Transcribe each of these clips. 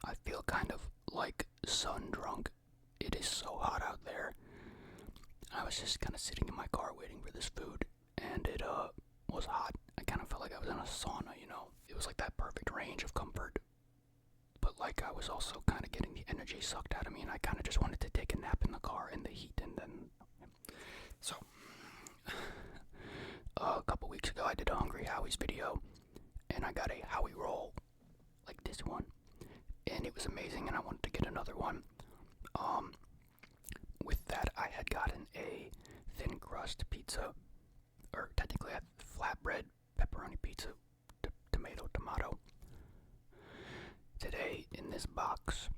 I feel kind of like sun drunk. It is so hot out there. I was just kind of sitting in my car waiting for this food, and it was hot. I kind of felt like I was in a sauna, you know? It was like that perfect range of comfort. But like I was also kind of getting the energy sucked out of me, and I kind of just wanted to take a nap in the car in the heat, and then... So, a couple weeks ago I did a Hungry Howie's video, and I got a Howie roll, like this one, and it was amazing, and I wanted to get another one. With that, I had gotten a thin crust pizza, or technically a flatbread pepperoni pizza, tomato. Today, in this box,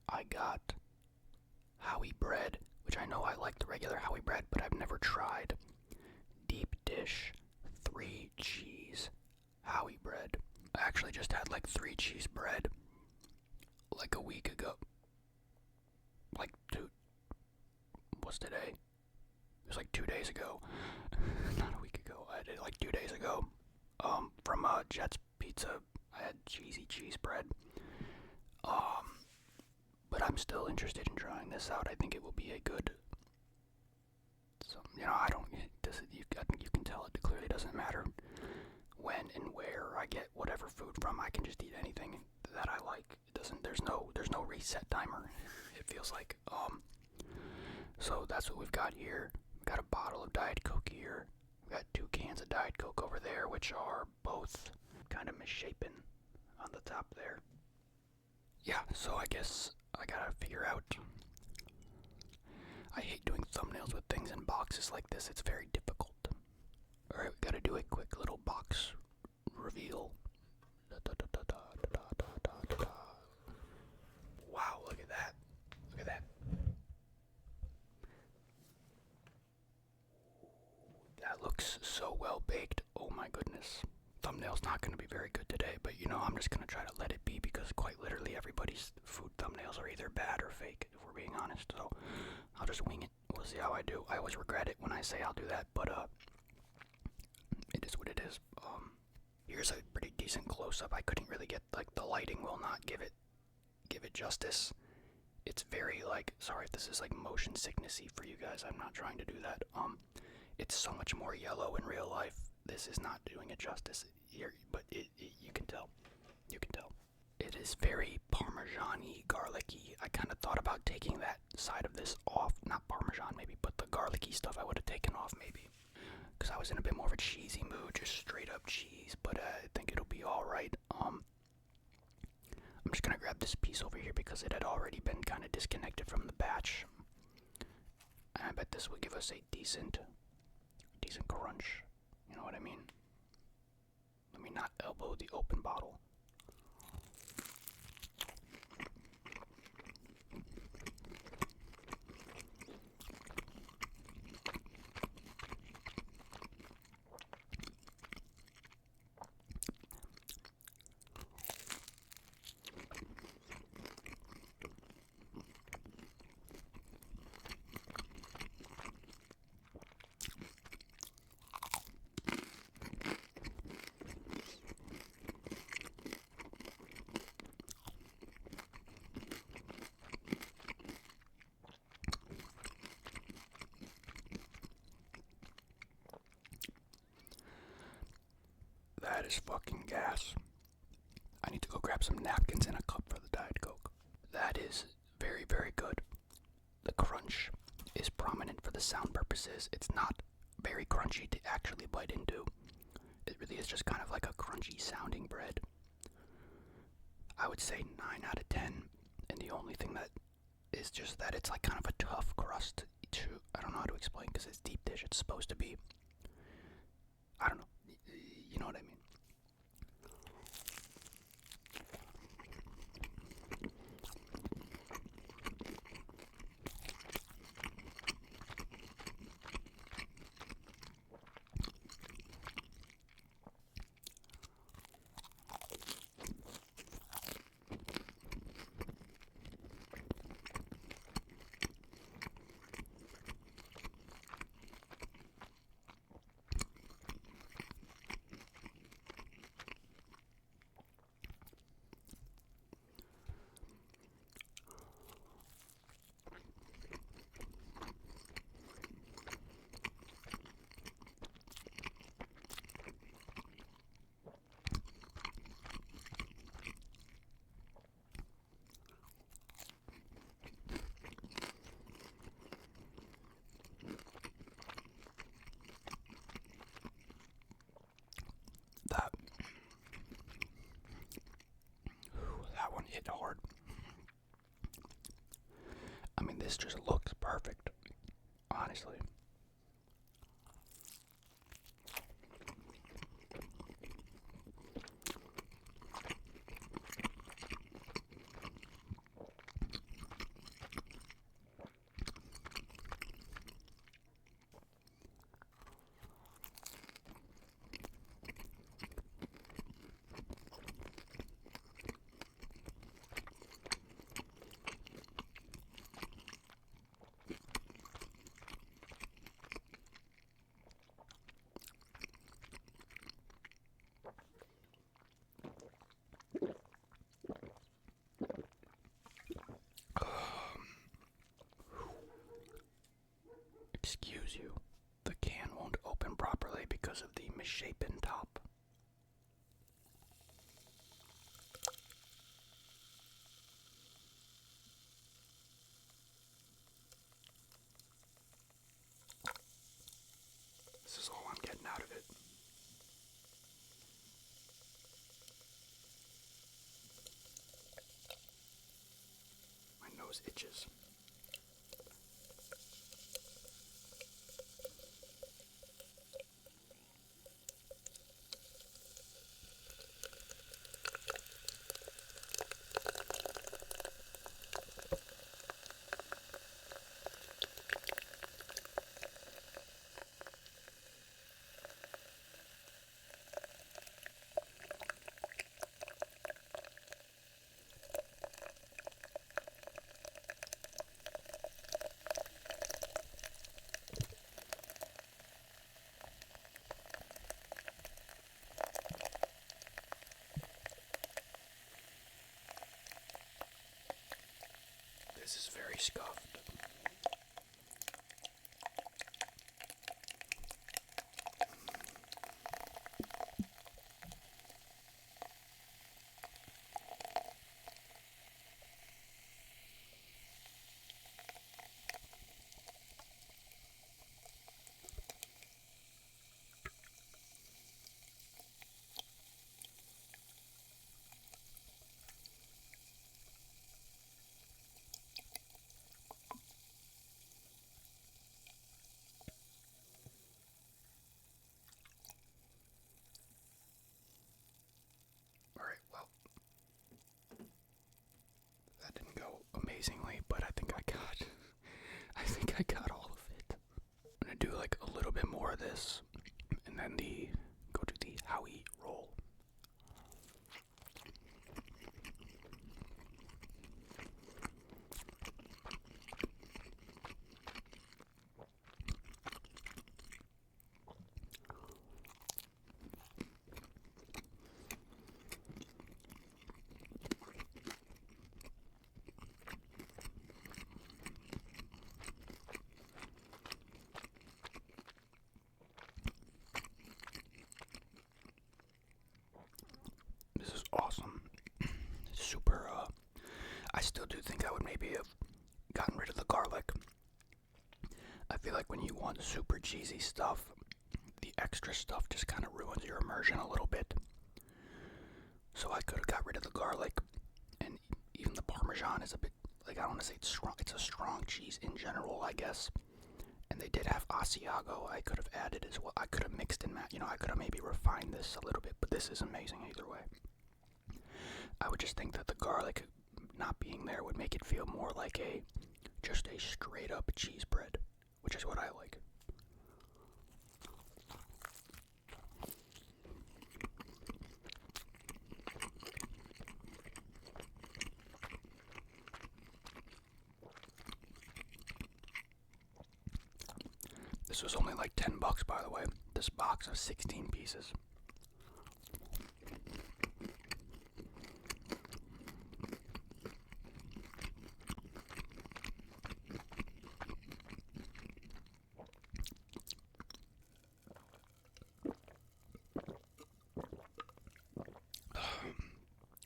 I got Howie bread, which I know I like the regular Howie bread, but I've never tried deep dish 3 cheese Howie bread. I actually just had like 3 cheese bread like a week ago. Like what's today? It was like 2 days ago. Not a week ago. I did it like 2 days ago. From Jet's Pizza, I had cheesy cheese bread. But I'm still interested in trying this out. I think it will be a good. So I don't. I think you can tell it clearly doesn't matter when and where I get whatever food from. I can just eat anything that I like. It doesn't. There's no reset timer. It feels like. So that's what we've got here. We've got a bottle of Diet Coke here. We've got 2 cans of Diet Coke over there, which are both kind of misshapen on the top there. Yeah, so I guess I gotta figure out. I hate doing thumbnails with things in boxes like this. It's very difficult. Alright, we gotta do a quick little box reveal. Wow, look at that. Look at that. That looks so well baked. Oh my goodness. Thumbnail's not going to be very good today, but I'm just going to try to let it be, because quite literally everybody's food thumbnails are either bad or fake, if we're being honest. So I'll just wing it. We'll see how I do. I always regret it when I say I'll do that, but it is what it is. Here's a pretty decent close-up. I couldn't really get, like, the lighting will not give it justice. It's very, like, sorry if this is like motion sicknessy for you guys. I'm not trying to do that. It's so much more yellow in real life. This is not doing it justice here, but you can tell. You can tell. It is very Parmesan-y, garlicky. I kind of thought about taking that side of this off. Not Parmesan maybe, but the garlicky stuff I would have taken off maybe. Because I was in a bit more of a cheesy mood, just straight up cheese, but I think it'll be alright. I'm just gonna grab this piece over here because it had already been kind of disconnected from the batch. And I bet this will give us a decent crunch. You know what I mean? Let me not elbow the open bottle. That is fucking gas. I need to go grab some napkins and a cup for the Diet Coke. That is very, very good. The crunch is prominent for the sound purposes. It's not very crunchy to actually bite into. It really is just kind of like a crunchy sounding bread. I would say 9 out of 10. And the only thing that is just that it's like kind of a tough crust. I don't know how to explain because it's deep dish. It's supposed to be. I don't know. You know what I mean? hit hard. I mean, this just looks perfect, honestly. Excuse you. The can won't open properly because of the misshapen top. This is all I'm getting out of it. My nose itches. This is very scuffed. Alright, well, that didn't go amazingly, but I think I got all of it. I'm gonna do like a little bit more of this, and then go to the Howie roll. This is awesome. Super, I still do think I would maybe have gotten rid of the garlic. I feel like when you want super cheesy stuff, the extra stuff just kind of ruins your immersion a little bit. So I could have got rid of the garlic, and even the Parmesan is a bit, like, I don't want to say it's strong, it's a strong cheese in general, I guess. And they did have Asiago I could have added as well. I could have mixed and matched, I could have maybe refined this a little bit, but this is amazing either way. I would just think that the garlic not being there would make it feel more like just a straight up cheese bread, which is what I like. This was only like $10, by the way. This box of 16 pieces.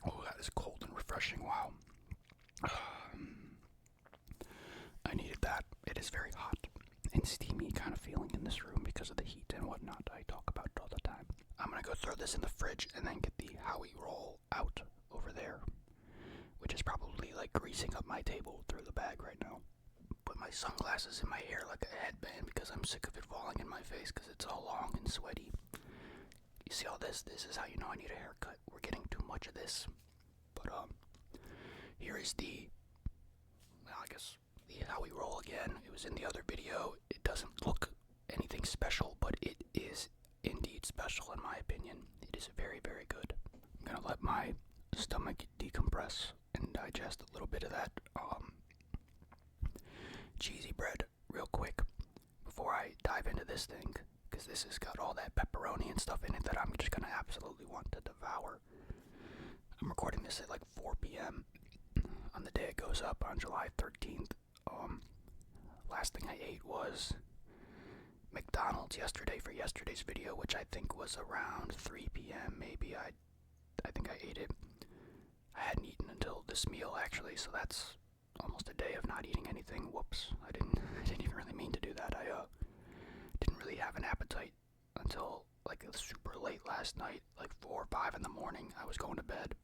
Oh, that is cold and refreshing. Wow. I needed that. It is very hot and steamy kind of feeling in this room because of the heat and whatnot I talk about all the time. I'm gonna go throw this in the fridge and then get the Howie roll out over there. table through the bag right now. Put my sunglasses in my hair like a headband because I'm sick of it falling in my face because it's all long and sweaty. You see all this? This is how you know I need a haircut. We're getting too much of this. But here is the, well, I guess the how we roll again. It was in the other video. It doesn't look anything special, but it is indeed special in my opinion. It is very, very good. I'm gonna let my stomach decompress and digest a little bit of that cheesy bread real quick before I dive into this thing, because this has got all that pepperoni and stuff in it that I'm just gonna absolutely want to devour. I'm recording this at like 4 p.m. on the day it goes up on July 13th. Last thing I ate was McDonald's yesterday for yesterday's video, which I think was around 3 p.m. maybe. I think I ate it. I hadn't eaten until this meal actually, so that's almost a day of not eating anything. Whoops, I didn't even really mean to do that. I didn't really have an appetite until like super late last night, like 4 or 5 in the morning. I was going to bed,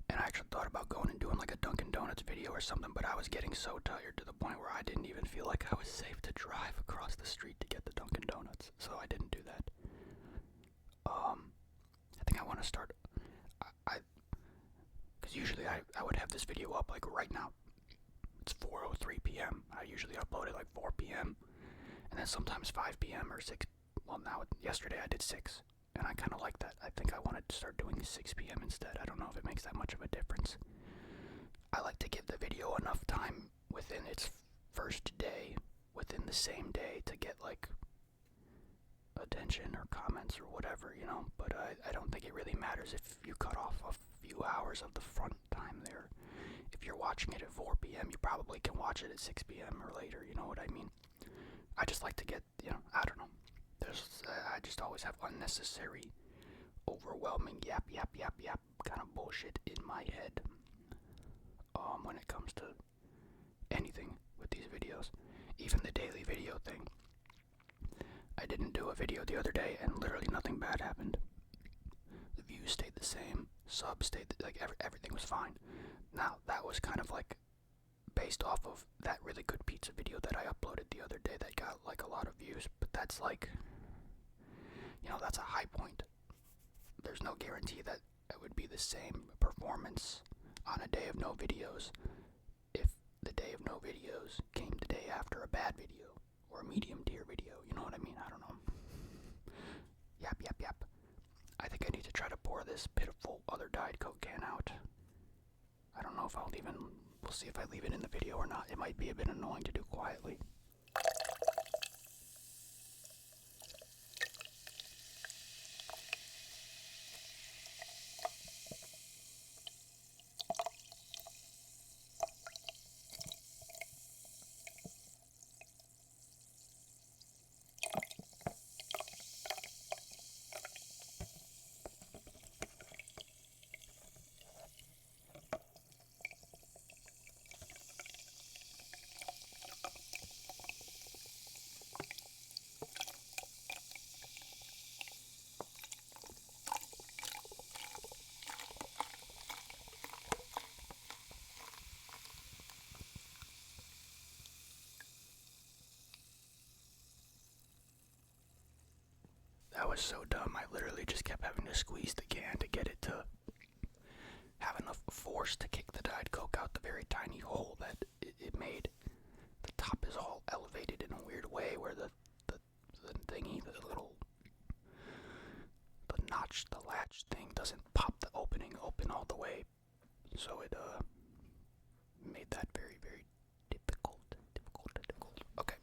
and I actually thought about going and doing like a Dunkin' Donuts video or something, but I was getting so tired to the point where I didn't even feel like I was safe to drive across the street to get the Dunkin' Donuts, so I didn't do that. I think I want to start, because usually I would have this video up like right now. It's 4:03 p.m. I usually upload it like 4 p.m. and then sometimes 5 p.m. or 6. Well, yesterday I did 6, and I kind of like that. I think I wanted to start doing 6 p.m. instead. I don't know if it makes that much of a difference. I like to give the video enough time within its first day, within the same day, to get like attention or comments or whatever, you know, but I don't think it really matters if you cut off a few hours of the front time there. If you're watching it at 4 p.m., you probably can watch it at 6 p.m. or later, you know what I mean? I just like to get, you know, I don't know. I just always have unnecessary, overwhelming yap kind of bullshit in my head when it comes to anything with these videos. Even the daily video thing. I didn't do a video the other day and literally nothing bad happened. The views stayed the same, subs stayed, like everything was fine. Now, that was kind of like based off of that really good pizza video that I uploaded the other day that got like a lot of views, but that's like, you know, that's a high point. There's no guarantee that it would be the same performance on a day of no videos if the day of no videos came the day after a bad video or a medium tier video, you know what I mean? I don't know. Yap. I think I need to try to pour this pitiful other Diet Coke can out. I don't know if we'll see if I leave it in the video or not. It might be a bit annoying to do quietly. That was so dumb. I literally just kept having to squeeze the can to get it to have enough force to kick the Diet Coke out the very tiny hole that it made. The top is all elevated in a weird way where the thingy, the notch, the latch thing doesn't pop the opening open all the way. So it made that very, very difficult. Okay,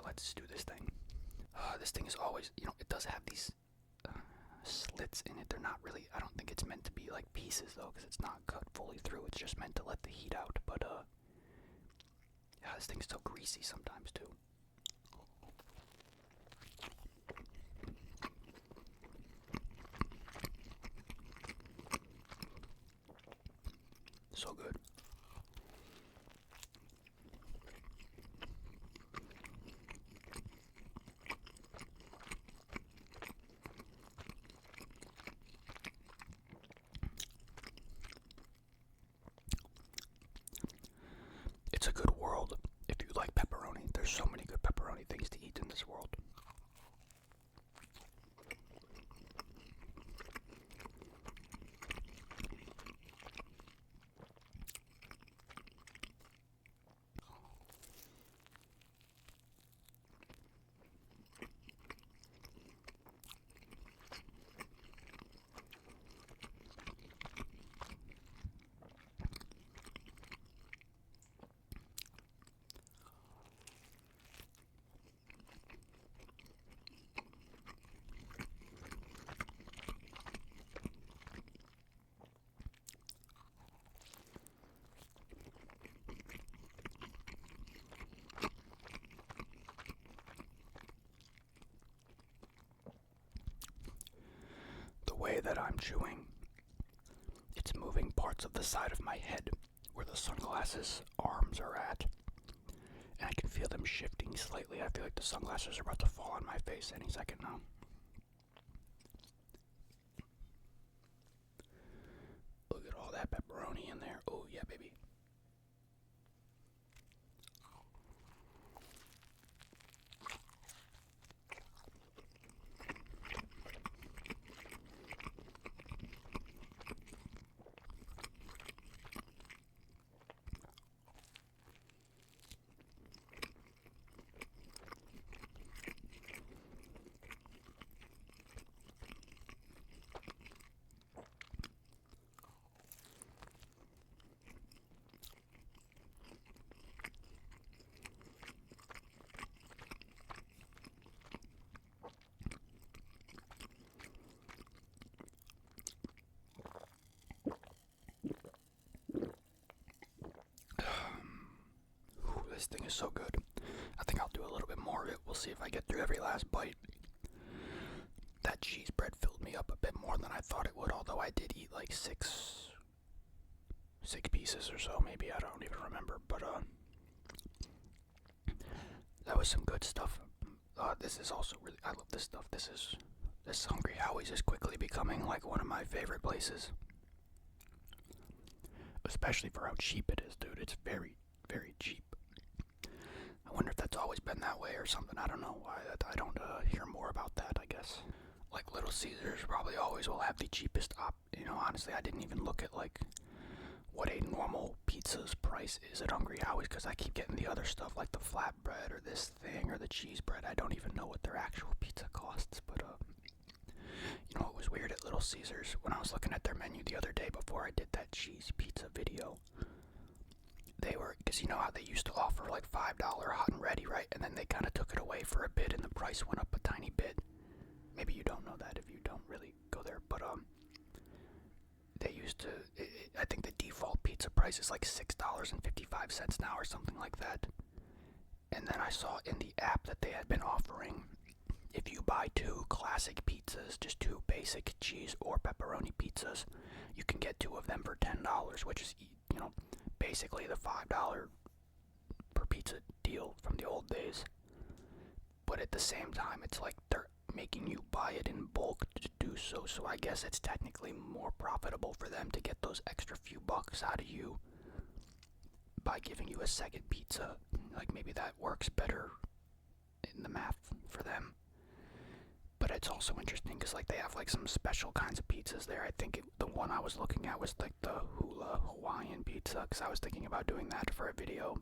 let's do this thing. This thing is always, you know, it does have these slits in it. They're not really, I don't think it's meant to be like pieces though, because it's not cut fully through. It's just meant to let the heat out. But yeah, this thing's so greasy sometimes too. So good. it's a good world if you like pepperoni. There's so many good pepperoni things to eat in this world. The way that I'm chewing, it's moving parts of the side of my head where the sunglasses arms are at, and I can feel them shifting slightly. I feel like the sunglasses are about to fall on my face any second now. Look at all that pepperoni in there. Oh yeah, baby. This thing is so good. I think I'll do a little bit more of it. We'll see if I get through every last bite. That cheese bread filled me up a bit more than I thought it would, although I did eat like six pieces or so, maybe. I don't even remember, but that was some good stuff. This is also really, I love this stuff. This Hungry Howie's is quickly becoming like one of my favorite places. Especially for how cheap it is, dude. It's very, very cheap. I wonder if that's always been that way or something. I don't know why. I don't hear more about that, I guess. Like Little Caesars probably always will have the cheapest honestly, I didn't even look at like what a normal pizza's price is at Hungry Howie's, because I keep getting the other stuff like the flatbread or this thing or the cheese bread. I don't even know what their actual pizza costs, but it was weird at Little Caesars when I was looking at their menu the other day before I did that cheese pizza video. They were, because you know how they used to offer like $5 hot and ready, right? And then they kind of took it away for a bit and the price went up a tiny bit. Maybe you don't know that if you don't really go there, but they used to, I think the default pizza price is like $6.55 now or something like that. And then I saw in the app that they had been offering, if you buy 2 classic pizzas, just 2 basic cheese or pepperoni pizzas, you can get 2 of them for $10, which is, basically the $5 per pizza deal from the old days. But at the same time, it's like they're making you buy it in bulk to do so, so I guess it's technically more profitable for them to get those extra few bucks out of you by giving you a second pizza. Like, maybe that works better in the math for them. But it's also interesting because like they have like some special kinds of pizzas there. I think the one I was looking at was like the Hawaiian pizza, because I was thinking about doing that for a video.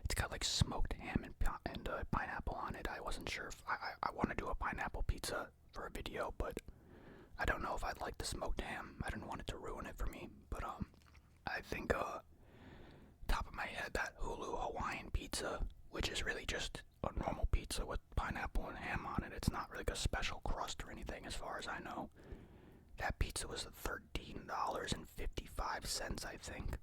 It's got like smoked ham and pineapple on it. I wasn't sure if I want to do a pineapple pizza for a video, but I don't know if I'd like the smoked ham. I didn't want it to ruin it for me. But I think top of my head, that Hawaiian pizza, which is really just a normal pizza with pineapple and ham on it. It's not really like a special crust or anything as far as I know. That pizza was $13.55, I think.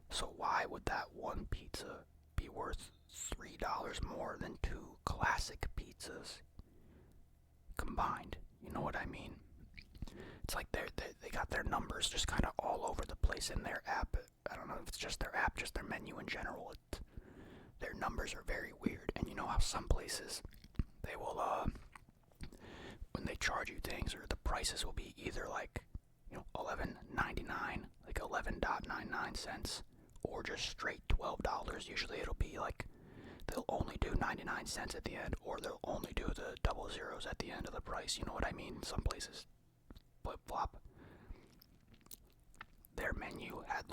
So why would that one pizza be worth $3 more than 2 classic pizzas combined? You know what I mean? It's like they got their numbers just kind of all over the place in their app. I don't know if it's just their app, just their menu in general. Their numbers are very weird, and you know how some places they will, when they charge you things, or the prices will be either like, $11.99, like 11.99 cents, or just straight $12. Usually it'll be like they'll only do 99 cents at the end, or they'll only do the double zeros at the end of the price. You know what I mean? Some places flip flop. Their menu had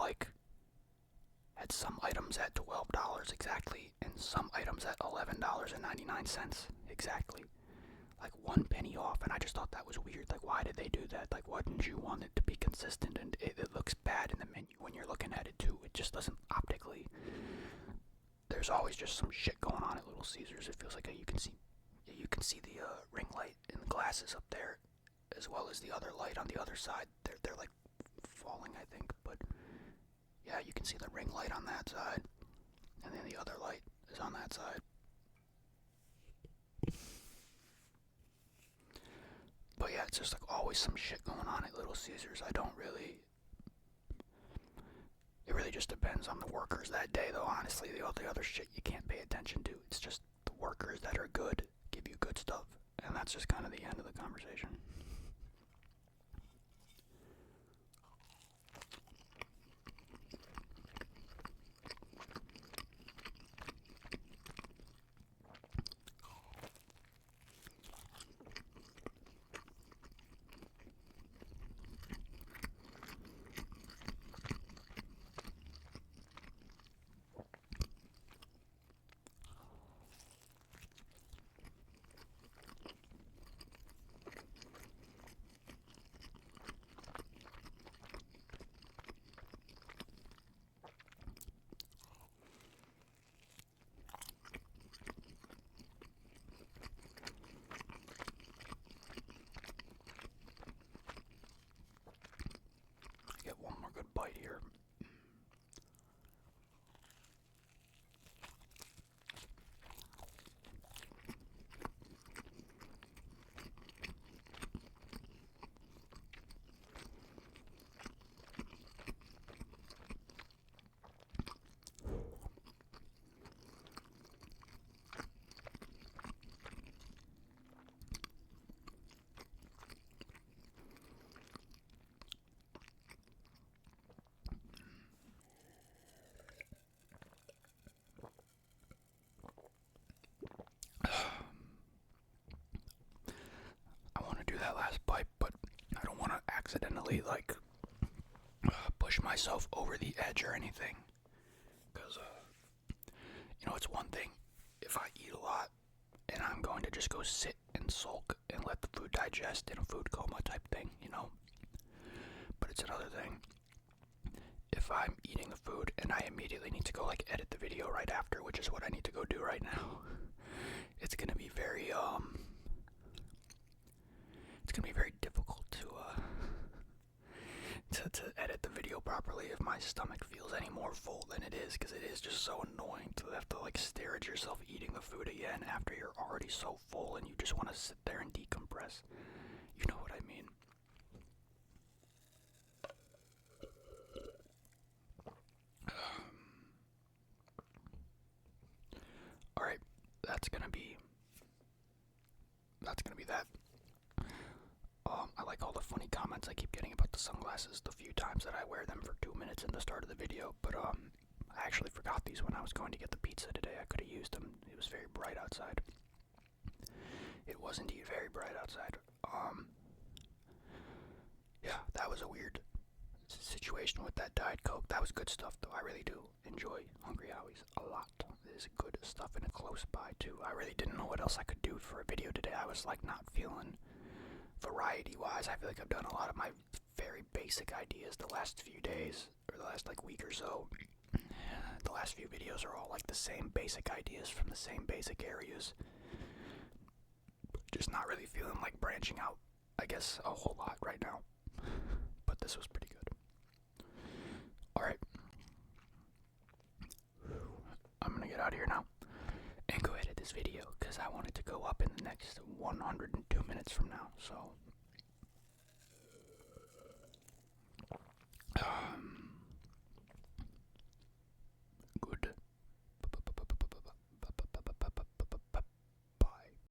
some items at $12 exactly, and some items at $11.99 exactly. Like 1 penny off, and I just thought that was weird. Like, why did they do that? Like, why didn't you want it to be consistent? And it looks bad in the menu when you're looking at it too. It just doesn't optically. There's always just some shit going on at Little Caesars. It feels like you can see the ring light in the glasses up there, as well as the other light on the other side. They're like falling, I think, but yeah, you can see the ring light on that side, and then the other light is on that side. But yeah, it's just like always some shit going on at Little Caesars. It really just depends on the workers that day, though, honestly. The other shit you can't pay attention to. It's just the workers that are good give you good stuff. And that's just kind of the end of the conversation. Get one more good bite here. That last bite, but I don't want to accidentally push myself over the edge or anything, because it's one thing if I eat a lot and I'm going to just go sit and sulk and let the food digest in a food coma type thing, but it's another thing if I'm eating the food and I immediately need to go edit the video right after, which is what I need to go do right now. It's gonna be very difficult to edit the video properly if my stomach feels any more full than it is, because it is just so annoying to have to stare at yourself eating the food again after you're already so full and you just want to sit there and decompress. You know what I mean? Alright, that's gonna be that. I like all the funny comments I keep getting about the sunglasses the few times that I wear them for 2 minutes in the start of the video, but I actually forgot these when I was going to get the pizza today. I could have used them. It was very bright outside. It was indeed very bright outside. Yeah, that was a weird situation with that Diet Coke. That was good stuff, though. I really do enjoy Hungry Howie's a lot. It is good stuff and close by, too. I really didn't know what else I could do for a video today. I was not feeling variety-wise. I feel like I've done a lot of my very basic ideas the last few days, or the last week or so. The last few videos are all the same basic ideas from the same basic areas. Just not really feeling like branching out, I guess, a whole lot right now. But this was pretty good. Alright. I'm gonna get out of here now and go edit this video, because I want it to go up in the next 102 minutes from now, so